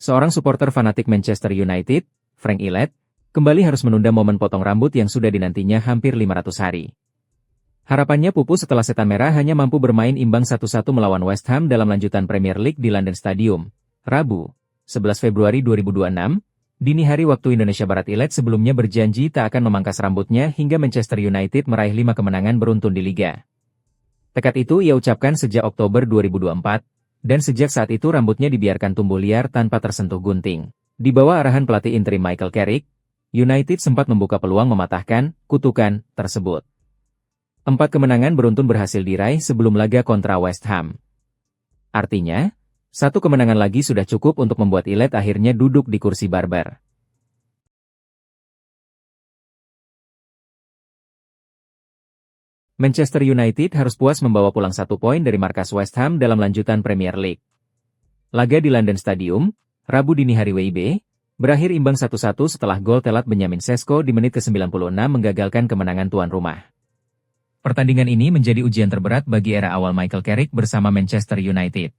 Seorang supporter fanatik Manchester United, Frank Illet, kembali harus menunda momen potong rambut yang sudah dinantinya hampir 500 hari. Harapannya pupus setelah Setan Merah hanya mampu bermain imbang 1-1 melawan West Ham dalam lanjutan Premier League di London Stadium, Rabu, 11 Februari 2026, dini hari waktu Indonesia Barat. Illet sebelumnya berjanji tak akan memangkas rambutnya hingga Manchester United meraih 5 kemenangan beruntun di Liga. Tekad itu ia ucapkan sejak Oktober 2024, dan sejak saat itu rambutnya dibiarkan tumbuh liar tanpa tersentuh gunting. Di bawah arahan pelatih interim Michael Carrick, United sempat membuka peluang mematahkan kutukan tersebut. 4 kemenangan beruntun berhasil diraih sebelum laga kontra West Ham. Artinya, 1 kemenangan lagi sudah cukup untuk membuat Illet akhirnya duduk di kursi barbar. Manchester United harus puas membawa pulang 1 poin dari markas West Ham dalam lanjutan Premier League. Laga di London Stadium, Rabu dini hari WIB, berakhir imbang 1-1 setelah gol telat Benjamin Sesko di menit ke-96 menggagalkan kemenangan tuan rumah. Pertandingan ini menjadi ujian terberat bagi era awal Michael Carrick bersama Manchester United.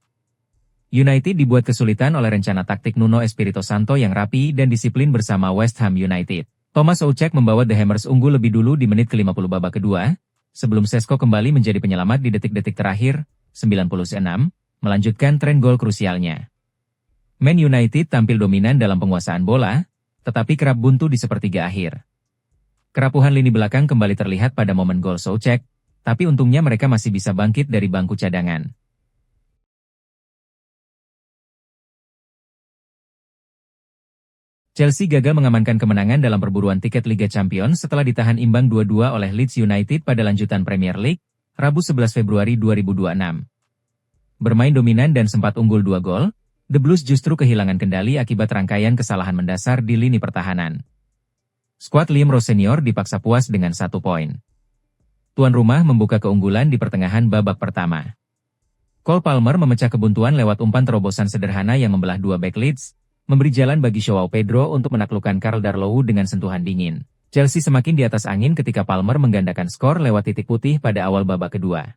United dibuat kesulitan oleh rencana taktik Nuno Espirito Santo yang rapi dan disiplin bersama West Ham United. Thomas Soucek membawa The Hammers unggul lebih dulu di menit ke-50 babak kedua, sebelum Sesko kembali menjadi penyelamat di detik-detik terakhir, 96, melanjutkan tren gol krusialnya. Man United tampil dominan dalam penguasaan bola, tetapi kerap buntu di sepertiga akhir. Kerapuhan lini belakang kembali terlihat pada momen gol Soucek, tapi untungnya mereka masih bisa bangkit dari bangku cadangan. Chelsea gagal mengamankan kemenangan dalam perburuan tiket Liga Champions setelah ditahan imbang 2-2 oleh Leeds United pada lanjutan Premier League, Rabu 11 Februari 2026. Bermain dominan dan sempat unggul 2 gol, The Blues justru kehilangan kendali akibat rangkaian kesalahan mendasar di lini pertahanan. Skuad Liam Rose Senior dipaksa puas dengan 1 poin. Tuan rumah membuka keunggulan di pertengahan babak pertama. Cole Palmer memecah kebuntuan lewat umpan terobosan sederhana yang membelah 2 bek Leeds, memberi jalan bagi Joao Pedro untuk menaklukkan Karl Darlow dengan sentuhan dingin. Chelsea semakin di atas angin ketika Palmer menggandakan skor lewat titik putih pada awal babak kedua.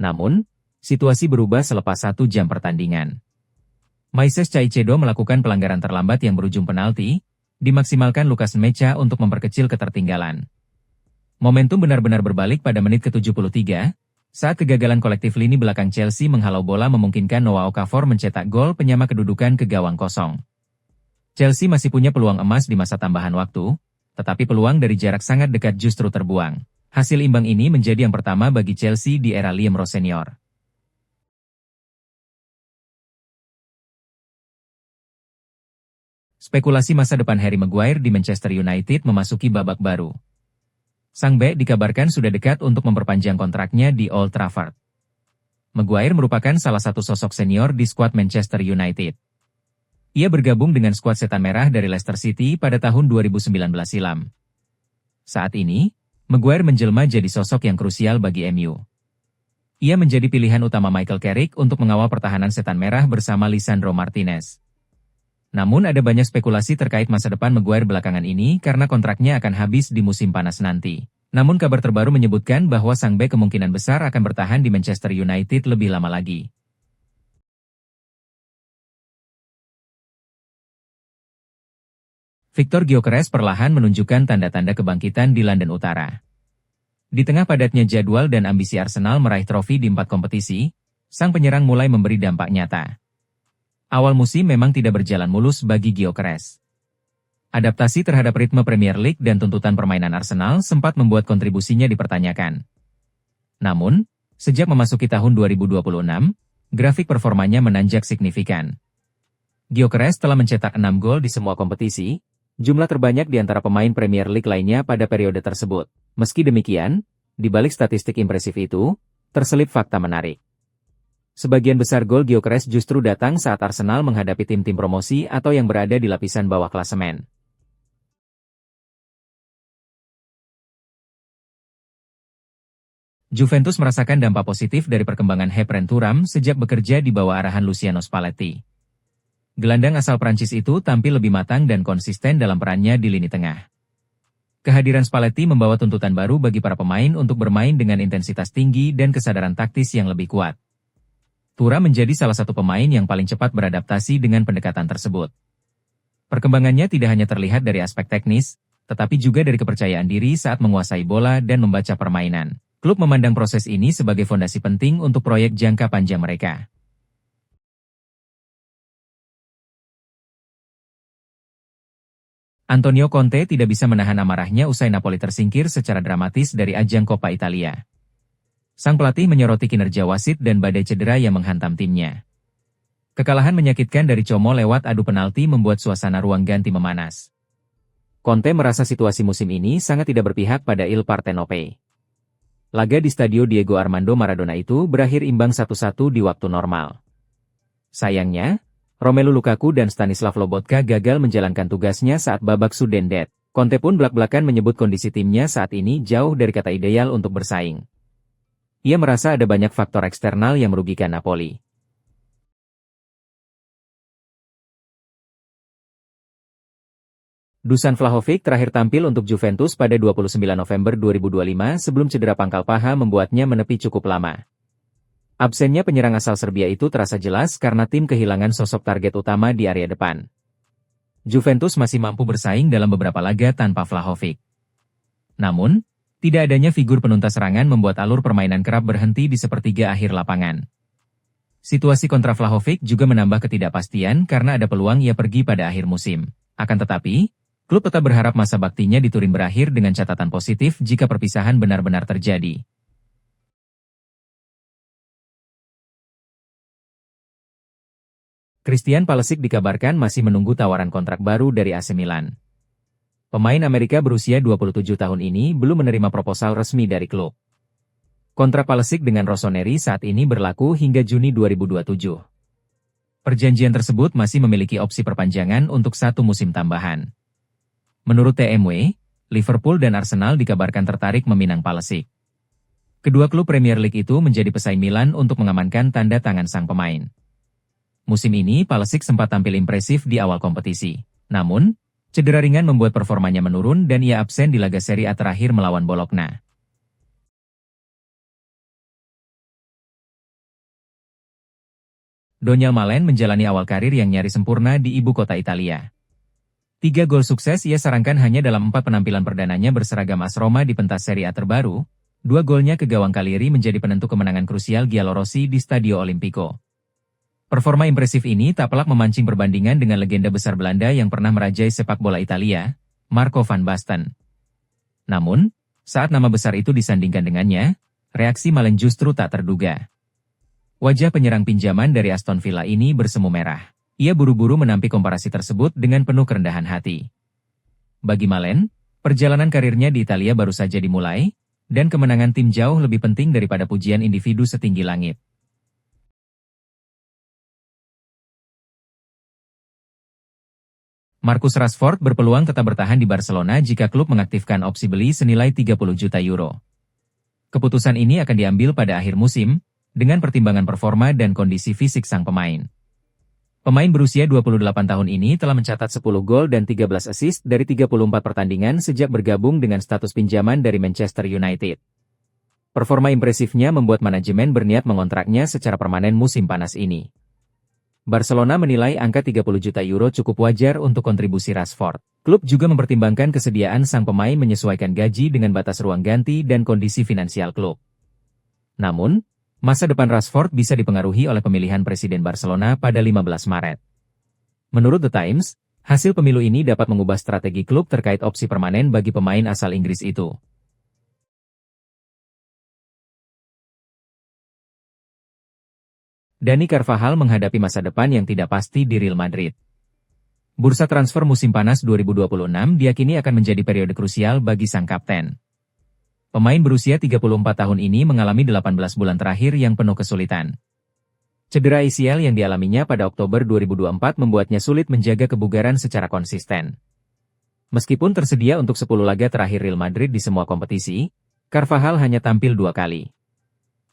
Namun, situasi berubah selepas 1 jam pertandingan. Moises Caicedo melakukan pelanggaran terlambat yang berujung penalti, dimaksimalkan Lucas Mecha untuk memperkecil ketertinggalan. Momentum benar-benar berbalik pada menit ke-73, saat kegagalan kolektif lini belakang Chelsea menghalau bola memungkinkan Noah Okafor mencetak gol penyama kedudukan ke gawang kosong. Chelsea masih punya peluang emas di masa tambahan waktu, tetapi peluang dari jarak sangat dekat justru terbuang. Hasil imbang ini menjadi yang pertama bagi Chelsea di era Liam Rose Senior. Spekulasi masa depan Harry Maguire di Manchester United memasuki babak baru. Sang bek dikabarkan sudah dekat untuk memperpanjang kontraknya di Old Trafford. Maguire merupakan salah satu sosok senior di skuad Manchester United. Ia bergabung dengan skuad Setan Merah dari Leicester City pada tahun 2019 silam. Saat ini, Maguire menjelma jadi sosok yang krusial bagi MU. Ia menjadi pilihan utama Michael Carrick untuk mengawal pertahanan Setan Merah bersama Lisandro Martinez. Namun ada banyak spekulasi terkait masa depan Maguire belakangan ini karena kontraknya akan habis di musim panas nanti. Namun kabar terbaru menyebutkan bahwa sang bek kemungkinan besar akan bertahan di Manchester United lebih lama lagi. Victor Gyökeres perlahan menunjukkan tanda-tanda kebangkitan di London Utara. Di tengah padatnya jadwal dan ambisi Arsenal meraih trofi di 4 kompetisi, sang penyerang mulai memberi dampak nyata. Awal musim memang tidak berjalan mulus bagi Gyökeres. Adaptasi terhadap ritme Premier League dan tuntutan permainan Arsenal sempat membuat kontribusinya dipertanyakan. Namun, sejak memasuki tahun 2026, grafik performanya menanjak signifikan. Gyökeres telah mencetak 6 gol di semua kompetisi, jumlah terbanyak di antara pemain Premier League lainnya pada periode tersebut. Meski demikian, di balik statistik impresif itu, terselip fakta menarik. Sebagian besar gol Gyökeres justru datang saat Arsenal menghadapi tim-tim promosi atau yang berada di lapisan bawah klasemen. Juventus merasakan dampak positif dari perkembangan Khéphren Thuram sejak bekerja di bawah arahan Luciano Spalletti. Gelandang asal Prancis itu tampil lebih matang dan konsisten dalam perannya di lini tengah. Kehadiran Spalletti membawa tuntutan baru bagi para pemain untuk bermain dengan intensitas tinggi dan kesadaran taktis yang lebih kuat. Thuram menjadi salah satu pemain yang paling cepat beradaptasi dengan pendekatan tersebut. Perkembangannya tidak hanya terlihat dari aspek teknis, tetapi juga dari kepercayaan diri saat menguasai bola dan membaca permainan. Klub memandang proses ini sebagai fondasi penting untuk proyek jangka panjang mereka. Antonio Conte tidak bisa menahan amarahnya usai Napoli tersingkir secara dramatis dari ajang Coppa Italia. Sang pelatih menyoroti kinerja wasit dan badai cedera yang menghantam timnya. Kekalahan menyakitkan dari Como lewat adu penalti membuat suasana ruang ganti memanas. Conte merasa situasi musim ini sangat tidak berpihak pada Il Partenope. Laga di Stadio Diego Armando Maradona itu berakhir imbang 1-1 di waktu normal. Sayangnya, Romelu Lukaku dan Stanislav Lobotka gagal menjalankan tugasnya saat babak sudden death. Conte pun belak-belakan menyebut kondisi timnya saat ini jauh dari kata ideal untuk bersaing. Ia merasa ada banyak faktor eksternal yang merugikan Napoli. Dusan Vlahovic terakhir tampil untuk Juventus pada 29 November 2025 sebelum cedera pangkal paha membuatnya menepi cukup lama. Absennya penyerang asal Serbia itu terasa jelas karena tim kehilangan sosok target utama di area depan. Juventus masih mampu bersaing dalam beberapa laga tanpa Vlahovic. Namun, tidak adanya figur penuntas serangan membuat alur permainan kerap berhenti di sepertiga akhir lapangan. Situasi kontra Vlahovic juga menambah ketidakpastian karena ada peluang ia pergi pada akhir musim. Akan tetapi, klub tetap berharap masa baktinya di Turin berakhir dengan catatan positif jika perpisahan benar-benar terjadi. Christian Pulisic dikabarkan masih menunggu tawaran kontrak baru dari AC Milan. Pemain Amerika berusia 27 tahun ini belum menerima proposal resmi dari klub. Kontrak Pulisic dengan Rossoneri saat ini berlaku hingga Juni 2027. Perjanjian tersebut masih memiliki opsi perpanjangan untuk 1 musim tambahan. Menurut TMW, Liverpool dan Arsenal dikabarkan tertarik meminang Pulisic. Kedua klub Premier League itu menjadi pesaing Milan untuk mengamankan tanda tangan sang pemain. Musim ini Pulisic sempat tampil impresif di awal kompetisi. Namun, cedera ringan membuat performanya menurun dan ia absen di laga Serie A terakhir melawan Bologna. Donyell Malen menjalani awal karir yang nyaris sempurna di ibu kota Italia. 3 gol sukses ia sarangkan hanya dalam 4 penampilan perdananya berseragam AS Roma di pentas Serie A terbaru. 2 golnya ke gawang Cagliari menjadi penentu kemenangan krusial Giallorossi di Stadio Olimpico. Performa impresif ini tak pelak memancing perbandingan dengan legenda besar Belanda yang pernah merajai sepak bola Italia, Marco van Basten. Namun, saat nama besar itu disandingkan dengannya, reaksi Malen justru tak terduga. Wajah penyerang pinjaman dari Aston Villa ini bersemu merah. Ia buru-buru menampik komparasi tersebut dengan penuh kerendahan hati. Bagi Malen, perjalanan karirnya di Italia baru saja dimulai, dan kemenangan tim jauh lebih penting daripada pujian individu setinggi langit. Marcus Rashford berpeluang tetap bertahan di Barcelona jika klub mengaktifkan opsi beli senilai 30 juta euro. Keputusan ini akan diambil pada akhir musim, dengan pertimbangan performa dan kondisi fisik sang pemain. Pemain berusia 28 tahun ini telah mencatat 10 gol dan 13 assist dari 34 pertandingan sejak bergabung dengan status pinjaman dari Manchester United. Performa impresifnya membuat manajemen berniat mengontraknya secara permanen musim panas ini. Barcelona menilai angka 30 juta euro cukup wajar untuk kontribusi Rashford. Klub juga mempertimbangkan kesediaan sang pemain menyesuaikan gaji dengan batas ruang ganti dan kondisi finansial klub. Namun, masa depan Rashford bisa dipengaruhi oleh pemilihan Presiden Barcelona pada 15 Maret. Menurut The Times, hasil pemilu ini dapat mengubah strategi klub terkait opsi permanen bagi pemain asal Inggris itu. Dani Carvajal menghadapi masa depan yang tidak pasti di Real Madrid. Bursa transfer musim panas 2026 diyakini akan menjadi periode krusial bagi sang kapten. Pemain berusia 34 tahun ini mengalami 18 bulan terakhir yang penuh kesulitan. Cedera ACL yang dialaminya pada Oktober 2024 membuatnya sulit menjaga kebugaran secara konsisten. Meskipun tersedia untuk 10 laga terakhir Real Madrid di semua kompetisi, Carvajal hanya tampil 2 kali.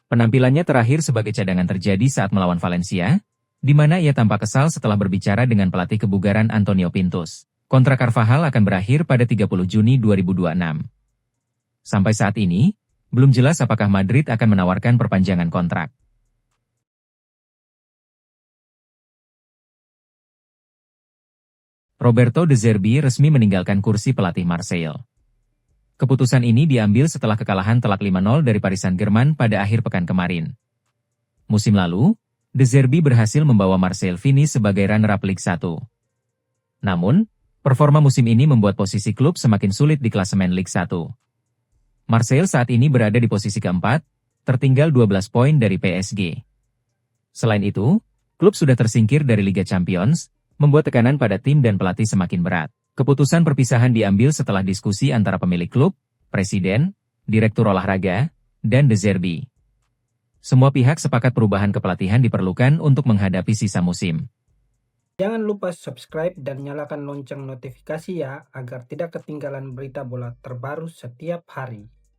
Penampilannya terakhir sebagai cadangan terjadi saat melawan Valencia, di mana ia tampak kesal setelah berbicara dengan pelatih kebugaran Antonio Pintus. Kontrak Carvajal akan berakhir pada 30 Juni 2026. Sampai saat ini, belum jelas apakah Madrid akan menawarkan perpanjangan kontrak. Roberto De Zerbi resmi meninggalkan kursi pelatih Marseille. Keputusan ini diambil setelah kekalahan telak 5-0 dari Paris Saint-Germain pada akhir pekan kemarin. Musim lalu, De Zerbi berhasil membawa Marseille finish sebagai runner-up Ligue 1. Namun, performa musim ini membuat posisi klub semakin sulit di klasemen Ligue 1. Marseille saat ini berada di posisi keempat, tertinggal 12 poin dari PSG. Selain itu, klub sudah tersingkir dari Liga Champions, membuat tekanan pada tim dan pelatih semakin berat. Keputusan perpisahan diambil setelah diskusi antara pemilik klub, presiden, direktur olahraga, dan De Zerbi. Semua pihak sepakat perubahan kepelatihan diperlukan untuk menghadapi sisa musim. Jangan lupa subscribe dan nyalakan lonceng notifikasi ya, agar tidak ketinggalan berita bola terbaru setiap hari.